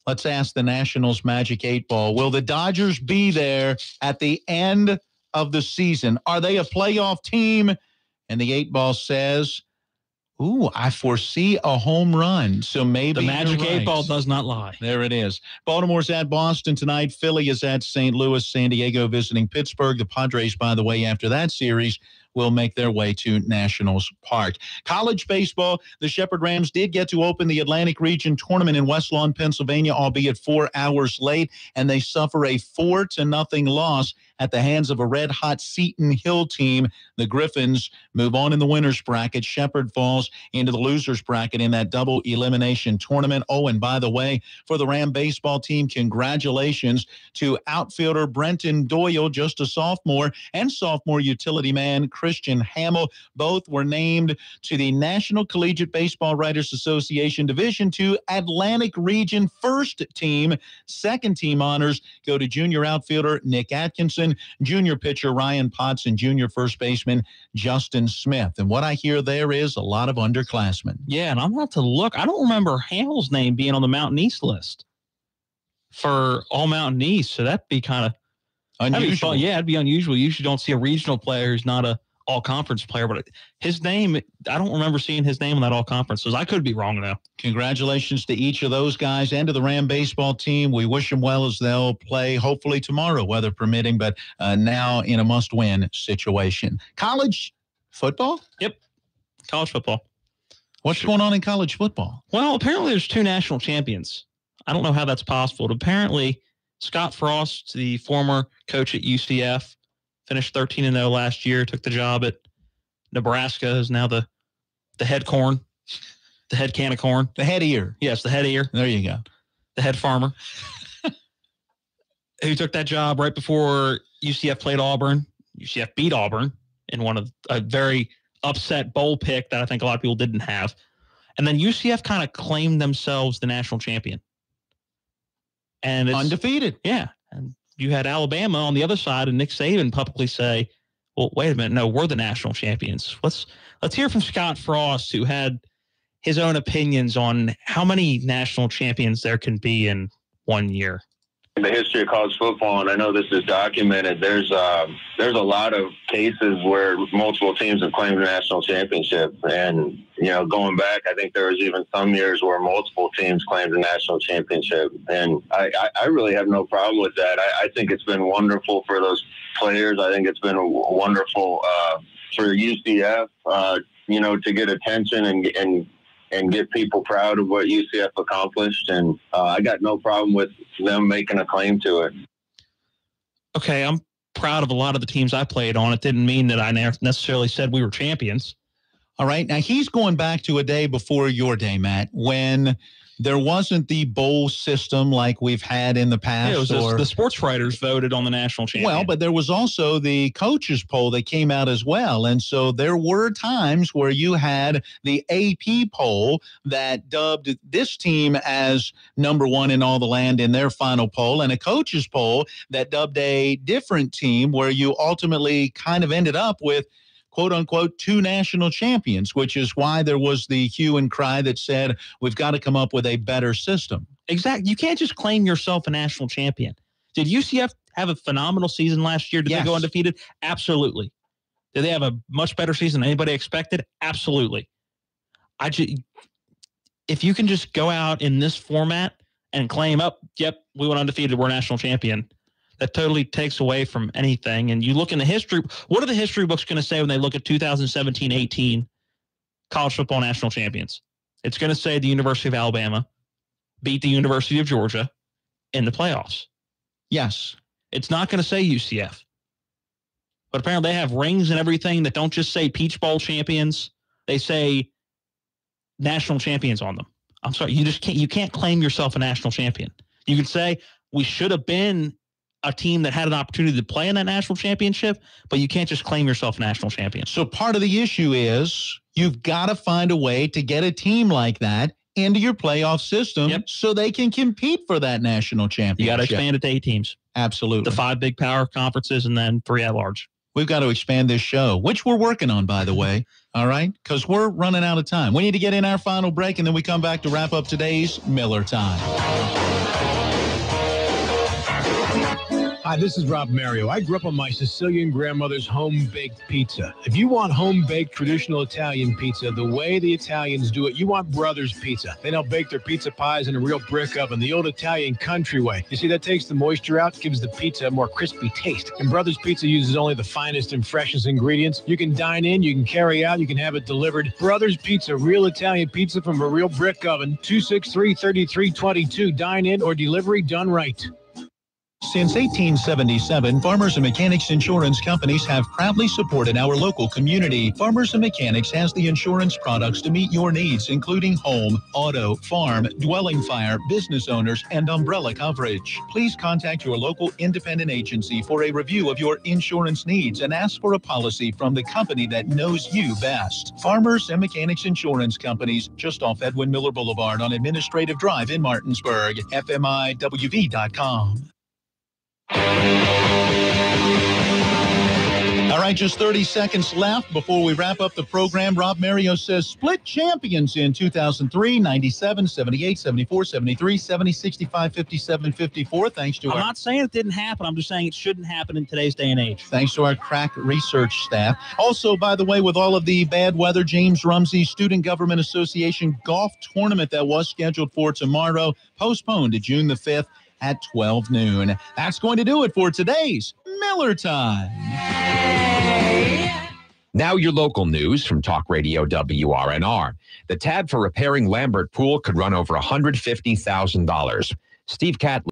Let's ask the Nationals Magic 8 Ball. Will the Dodgers be there at the end of the season? Are they a playoff team? And the 8 Ball says, ooh, I foresee a home run. So maybe the Magic 8 Ball does not lie. There it is. Baltimore's at Boston tonight. Philly is at St. Louis. San Diego visiting Pittsburgh. The Padres, by the way, after that series, will make their way to Nationals Park. College baseball, the Shepherd Rams did get to open the Atlantic Region Tournament in West Lawn, Pennsylvania, albeit 4 hours late, and they suffer a 4-0 loss at the hands of a red-hot Seton Hill team. The Griffins move on in the winner's bracket. Shepherd falls into the loser's bracket in that double elimination tournament. Oh, and by the way, for the Ram baseball team, congratulations to outfielder Brenton Doyle, just a sophomore, and sophomore utility man Christian Hamill. Both were named to the National Collegiate Baseball Writers Association Division II Atlantic Region First Team. Second team honors go to junior outfielder Nick Atkinson, junior pitcher Ryan Potts, and junior first baseman Justin Smith. And what I hear there is a lot of underclassmen. Yeah, and I'm about to look. I don't remember Hamill's name being on the Mountain East list for All Mountain East, so that'd be kind of unusual. Yeah, it'd be unusual. You usually don't see a regional player who's not a all-conference player, but his name, I don't remember seeing his name on that all-conference, so I could be wrong though. Congratulations to each of those guys and to the Ram baseball team. We wish them well as they'll play hopefully tomorrow, weather permitting, but now in a must-win situation. College football? Yep, college football. What's going on in college football? Well, apparently there's 2 national champions. I don't know how that's possible, but apparently Scott Frost, the former coach at UCF, finished 13-0 last year, took the job at Nebraska, is now the head corn, the head can of corn. The head ear. Yes, the head ear. There you go. The head farmer. Who took that job right before UCF played Auburn. UCF beat Auburn in one of a very upset bowl pick that I think a lot of people didn't have. And then UCF kind of claimed themselves the national champion. And it's undefeated. Yeah. And you had Alabama on the other side and Nick Saban publicly say, well, wait a minute. No, we're the national champions. Let's hear from Scott Frost, who had his own opinions on how many national champions there can be in 1 year. In the history of college football, and I know this is documented, there's a lot of cases where multiple teams have claimed a national championship. And, going back, I think there was even some years where multiple teams claimed a national championship. And I really have no problem with that. I think it's been wonderful for those players. I think it's been wonderful for UCF, to get attention and get people proud of what UCF accomplished. And I got no problem with them making a claim to it. Okay, I'm proud of a lot of the teams I played on. It didn't mean that I necessarily said we were champions. All right, now he's going back to a day before your day, Matt, when there wasn't the bowl system like we've had in the past. Yeah, it was the sports writers voted on the national champion. Well, but there was also the coaches poll that came out as well. And so there were times where you had the AP poll that dubbed this team as number one in all the land in their final poll, and a coaches poll that dubbed a different team where you ultimately kind of ended up with quote unquote, 2 national champions, which is why there was the hue and cry that said, we've got to come up with a better system. Exactly. You can't just claim yourself a national champion. Did UCF have a phenomenal season last year? Did they go undefeated? Absolutely. Did they have a much better season than anybody expected? Absolutely. If you can just go out in this format and claim up, yep, we went undefeated, we're a national champion, that totally takes away from anything. And you look in the history, what are the history books going to say when they look at 2017-18 college football national champions? It's going to say the University of Alabama beat the University of Georgia in the playoffs. Yes. It's not going to say UCF. But apparently they have rings and everything that don't just say Peach Bowl champions. They say national champions on them. I'm sorry, you can't claim yourself a national champion. You can say we should have been a team that had an opportunity to play in that national championship, but you can't just claim yourself a national champion. So part of the issue is you've got to find a way to get a team like that into your playoff system so they can compete for that national championship. You got to expand it to 8 teams. Absolutely. The 5 big power conferences and then 3 at large. We've got to expand this show, which we're working on, by the way. All right? Because we're running out of time. We need to get in our final break, and then we come back to wrap up today's Miller Time. Hi, this is Rob Mario. I grew up on my Sicilian grandmother's home-baked pizza. If you want home-baked traditional Italian pizza, the way the Italians do it, you want Brothers Pizza. They now bake their pizza pies in a real brick oven, the old Italian country way. You see, that takes the moisture out, gives the pizza a more crispy taste. And Brothers Pizza uses only the finest and freshest ingredients. You can dine in, you can carry out, you can have it delivered. Brothers Pizza, real Italian pizza from a real brick oven. 263-3322. Dine in or delivery done right. Since 1877, Farmers and Mechanics insurance companies have proudly supported our local community. Farmers and Mechanics has the insurance products to meet your needs, including home, auto, farm, dwelling fire, business owners, and umbrella coverage. Please contact your local independent agency for a review of your insurance needs and ask for a policy from the company that knows you best. Farmers and Mechanics insurance companies, just off Edwin Miller Boulevard on Administrative Drive in Martinsburg. FMIWV.com. All right, just 30 seconds left before we wrap up the program. Rob Mario says split champions in 2003, 97, 78, 74, 73, 70, 65, 57, 54. Thanks to I'm not saying it didn't happen. I'm just saying it shouldn't happen in today's day and age. Thanks to our crack research staff. Also, by the way, with all of the bad weather, James Rumsey Student Government Association golf tournament that was scheduled for tomorrow postponed to June the 5th. At 12 noon. That's going to do it for today's Miller Time. Now your local news from Talk Radio WRNR. The tab for repairing Lambert Pool could run over $150,000. Steve Catley.